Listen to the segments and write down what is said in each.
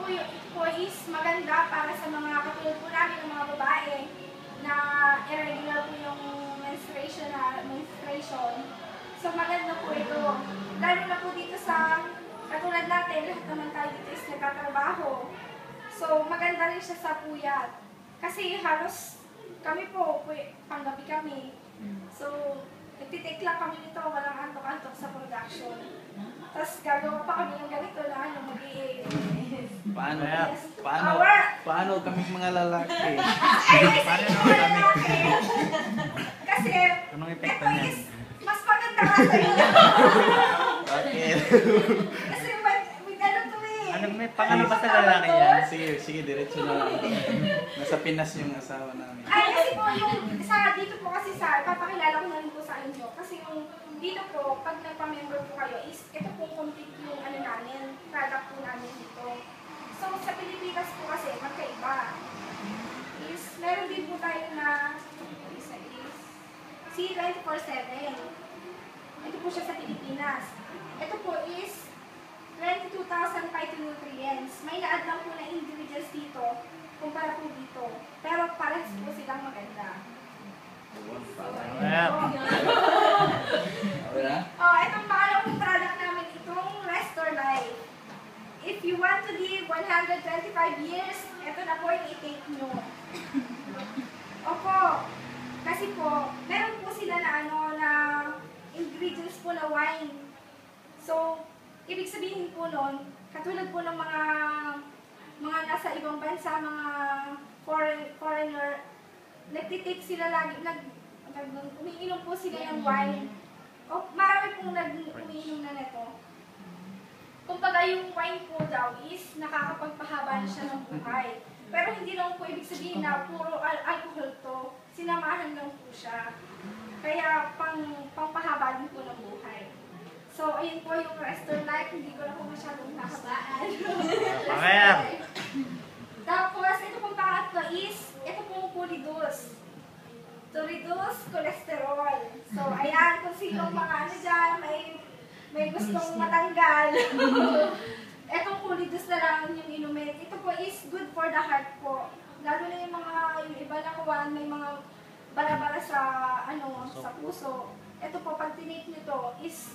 ito po is maganda para sa mga katulad po namin ng mga babae na irregular po yung menstruation. So maganda po ito. Lalo na po dito sa katulad natin, lahat naman tayo dito is nagtatrabaho. So maganda rin siya sa puyat. Kasi halos kami po, panggabi kami. So nagtitake lang kami nito, walang antok-antok sa production. Tapos gagawa pa kami ng ganito na ano, mag-i-AS. Paano kami mga lalaki? Paano kami? Kasi, ito is, mas maganda ka sa inyo. Bakit? Kasi, may ano to eh. Paano ba sa lalaki yan? Sige, diretso na lang. Nasa Pinas yung asawa namin. Ay, kasi po yung, dito po kasi papakilala ko na rin po sa inyo. Kasi yung, dito po, pag nagpa-member po kayo, is, ito po complete yung ano namin, product po namin dito. So, sa Pilipinas po kasi, magkaiba. Meron din po tayo na, isa is, C24/7. Ito po siya sa Pilipinas. Ito po is, 22,000 phytonutrients. May na-add lang po na ingredients dito, kumpara po dito. Pero parehas po silang maganda. Itong pangalawang product namin, itong Restore Life. If you want to live 125 years, ito na po yung i-take nyo. Opo. Kasi po, meron po sila na na ingredients po na wine. So, ibig sabihin po nun, katulad po ng mga nasa ibang bansa, mga foreigner, nagtitake sila lagi, umiinom po sila ng wine. O, marami pong umiinom na nito. Kumbaga yung wine po daw is nakakapagpahaba na siya ng buhay. Pero hindi lang po ibig sabihin na puro alcohol to, sinamahan lang po siya. Kaya pangpahaba din po ng buhay. So, ayun po yung Restore Life, hindi ko na po masyadong nakabaan. Tapos, ito pong pangatlo is, ito pong Polidus. To reduce cholesterol. So, ayan, kung sinong mga ano dyan, may gustong matanggal. Etong Polidus na lang yung inumin. Ito po is good for the heart po. Lalo na yung iba na kuwan, may mga bara-bara sa puso. Ito po, pag tinake nyo to, is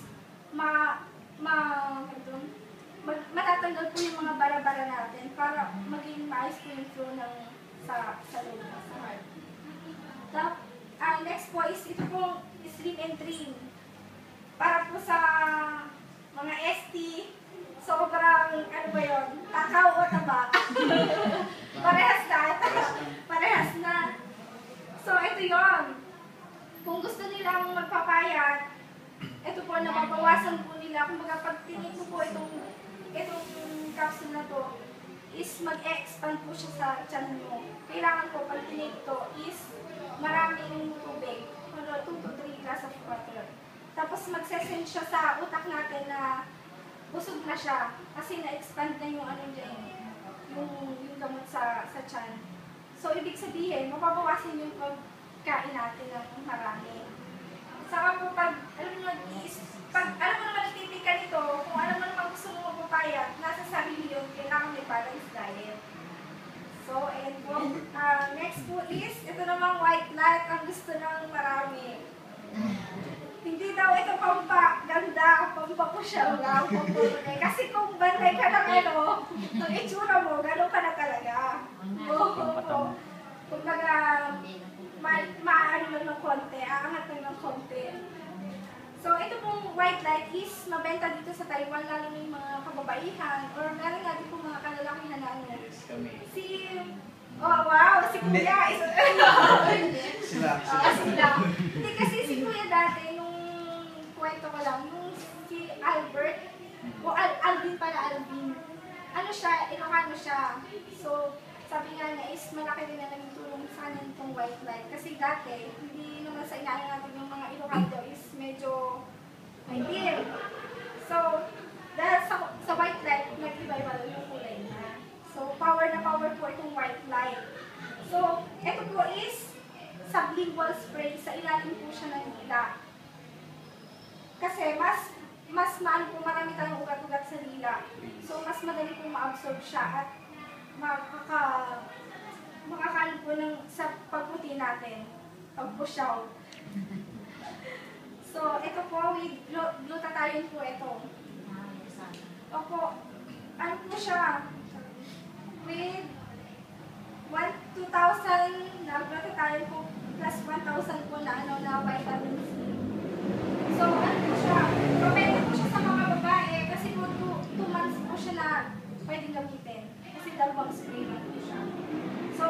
matatanggal po yung mga bara-bara natin para maging maayos po yung flow sa loob sa heart. Next po is ito po Slim and Trim. Para po sa mga ST, sobrang, ano ba yun, takaw o taba. Parehas na. So, ito yon. Kung gusto nilang magpapayat, ito po, nababawasan po nila. Kung pag tinig po itong capsule na to, is mag-expand po siya sa tiyan mo. Kailangan po, pag tinig to, is maraming tubig. 2 to 3 glass of water. Tapos magsesend siya sa utak natin na busog na siya. Kasi na-expand na yung yung gamot sa tiyan. So, ibig sabihin, mapabawasan yung pagkain natin ng marami. Saka po, alam mo naman nagtipid ka nito, kung alam mo naman gusto mo magpapayat, nasa sarili yun, kailangan may balanced diet. So, and po, next po is, ito namang White Light, ang gusto ng marami. Hindi daw ito ganda, pampa ko siya lang, kasi kung bantay ka ng ang itsura mo, gano'n ka na talaga. Kumbaga, maano lang ng konti, aangat lang ng konti. So, ito pong White Light is mabenta dito sa Taiwan, lalo na yung mga kababaihan, or meron nga din pong mga kalalakihan na ano. Si Kuya. Sila. Hindi kasi si Kuya dati, nung kwento ko lang, yung si Albert, o Alvin pala, Alvin. Ano siya, Ilocano siya. So, sabi nga niya is malaki din na naging tulong sa kanya itong White Light. Kasi dati, hindi naman sa inaano natin yung mga Ilocano is medyo may deal. So, dahil sa White Light, nag-iba-iba yung kulay niya. So, power na power po itong White Light. So, ito po is sublingual spray. Sa ilalim po siya ng dila. Kasi mas maano po, marami tayong ugat-ugat sa dila. So, mas madali po ma-absorb siya at makakaano po sa pagputi natin. Pag-push out. So, ito po with glutathione po ito. Opo, ano po siya? With 2,000 na glutathione po plus 1,000 po na vitamin C. So, ano po siya? Pwede po siya sa mga babae kasi po 2 months po siya na pwedeng gamitin. Kasi dalawang spray lang po siya. So,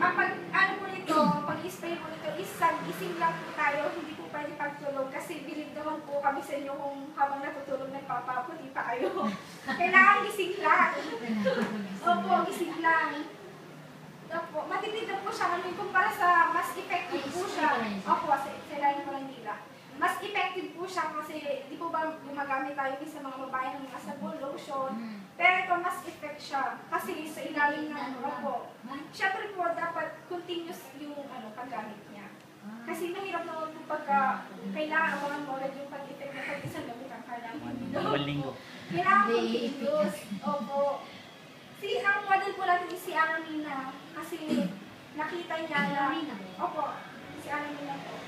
ano po nito, pag-spray po nito, gising lang po tayo, hindi po pwede pagtulog kasi bilib naman po kami sa inyo kung habang natutulog nagpapaputi pa kayo. Kailangan gising lang. Opo, gising lang. Opo, matitid na po siya kami kumpara sa mas effective po siya. Opo, sa ilalim ko lang nila. Mas effective po siya kasi di po ba gumagamit tayo sa mga babae ng mga sabon, lotion. Pero ito mas effect siya kasi sa ilalim ng opo. Siyempre po dapat continuous yung paggamit niya. Kasi mahirap naman po pagka kailangan abangan mo ulit yung pag-effect na pag-isang gamit ang kailangan. One linggo. Kailangan continuous. Opo. Ang model po natin is si Aramina kasi nakita niya na opo, si Aramina po.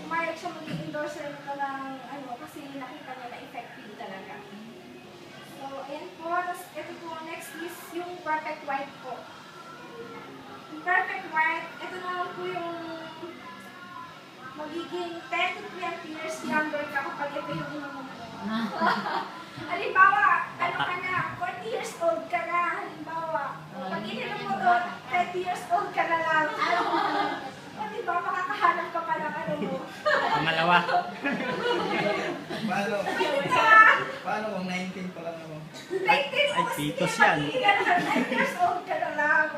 Umayag siya mag-endorser nito ng kasi nakita niya na effective talaga. So, ayan po. Tapos, ito po, next is yung Perfect White po. Yung Perfect White, ito naman po yung magiging 10 to 20 years younger ka kapag ito yung inuman mo. Halimbawa, ano ka na, 40 years old ka na, halimbawa. Pag ininom mo to, 30 years old ka na lang. O diba, makakahanap ka pa ng mo. Pangalawa. Paano kung 19 pa lang ako? 19 Ay, titos yan. 9 years old ka na lang.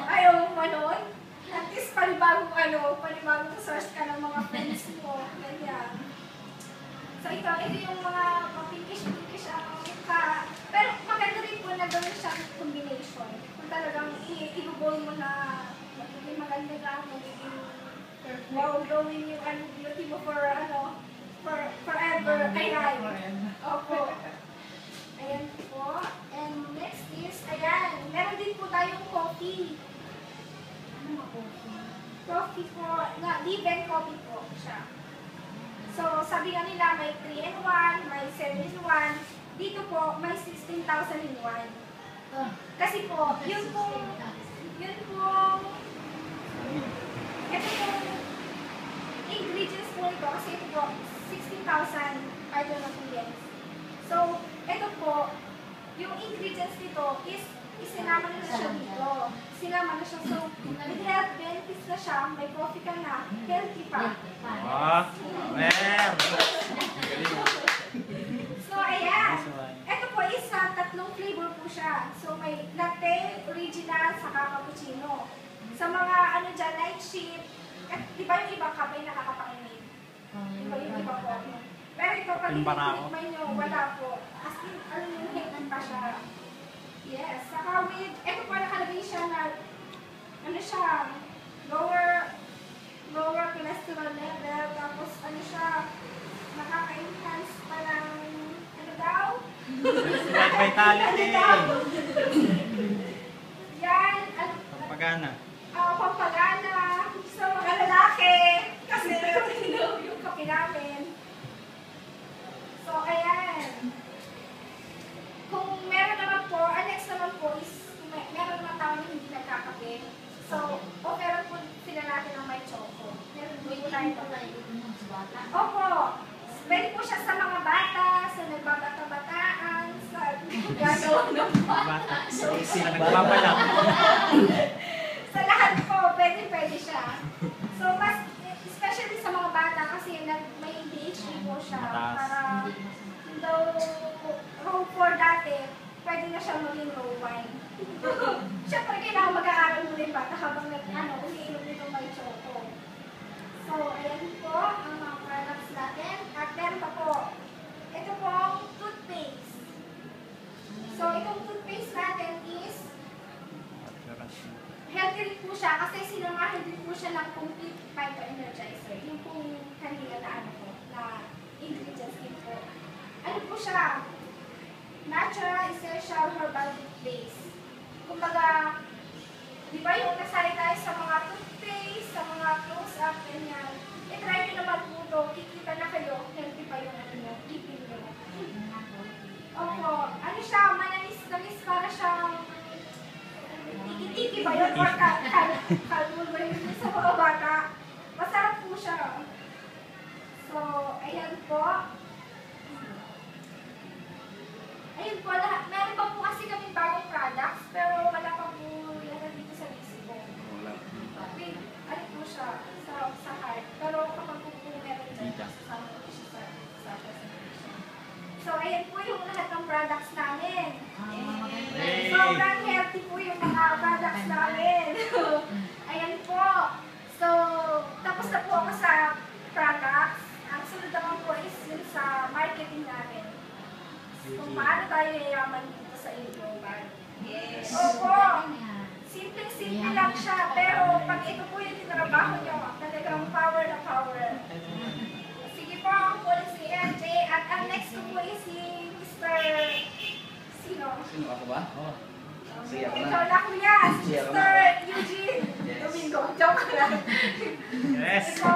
Ayaw mo manon. At least panibagong source ka ng mga friends mo. Ganyan. So ito yung mga pinkish ang mukha. Pero maganda rin po na gawin siyang combination. Kung talagang i-goal mo na magiging maganda ka, magiging wow, gawin yung beauty mo for forever. Kailan. Opo. Ayan po. And next is, ayan, meron din po tayong coffee. Ano mga coffee? Coffee po, live coffee po siya. So, sabi nga nila, may 3-in-1, may 7-in-1. Dito po, may 16,000 in 1. Kasi po, yun po, ito yung ingredients po nito, kasi ito po, 16,000 ingredients. So, ito po, yung ingredients nito is isinama na siya dito. Sinama na siya. So, with health benefits na siya, may coffee ka na, healthy pa. So, ayan. Ito po is tatlong flavor po siya. So, may latte, original, saka cappuccino. Sa mga night shift, di ba yung ibang kape nakakapakinig? Di ba yung iba po? Pero ito, pag itikman nyo, wala po. As in, yung healthy pa siya. Yes. Saka with, ito po nakalagay siya na, lower cholesterol level. Tapos, siya, nakaka-enhance pa ng, Vitality. Yan, Pampagana. Pampagana sa mga lalaki. Kasi yung kape namin. So, ayan. Kung meron naman po, next naman po is, meron naman tao na hindi nagkakape. So, offeran po sila natin ng may choco. Meron po tayo pa tayo. Opo. Pwede po siya sa mga bata, sa nagbabata-bataan, sa gagawa ng Bata. Sa nagbabalak. Sa lahat po, pwede siya. So, mas, especially sa mga bata kasi may ADHD po siya. Para, raw 4 dati, pwede na siya maging raw wine. Siyempre, kailangan mag-aaral mo rin bata habang umiinom nito may choco. So, ayan po ang mga products natin. At meron pa po, ito po ang toothpaste. So, itong toothpaste natin is healthy rin po siya kasi sinamahan din po siya ng complete phyto-energizer. Yung pong kanila na ingredients din po. Ano po siya? Natural, essential, herbal base. Kumbaga, di ba yung nasali tayo sa mga toothpaste, sa mga close-up, ganyan. I-try nyo naman po ito, kikita na kayo, healthy pa yung ano nyo, ipin nyo. Opo, ano siya, mananis-nanis para siyang tiki-tiki ba yun? Or kalmul ba yun sa mga bata? Masarap po siya. So, ayan po. Ayun po, lahat. Meron pa po kasi kami bagong products, pero wala pa po yan dito sa Mexico. Wala. Wait, ano po siya? Sa heart. Pero kapag po meron dyan, kasama po siya sa presentation. So, ayan po yung lahat ng products namin. Sobrang healthy po yung mga products namin. Ayan po. So, tapos na po ako sa products. Ang sunod naman po is yun sa marketing namin. Kung paano tayo yayaman dito sa Ilocos. Yes. Opo. Simpleng-simple lang siya. Pero pag ito po yung tinrabaho nyo, talagang power na power. Sige po, ako po si MJ. At ang next ko po is si Mr. Sino? Sino ako ba? Sige ako Ikaw na. na kuya, si Sige ako Mr. na. Eugene Yes. Domingo. Joke lang. Yes. Ikaw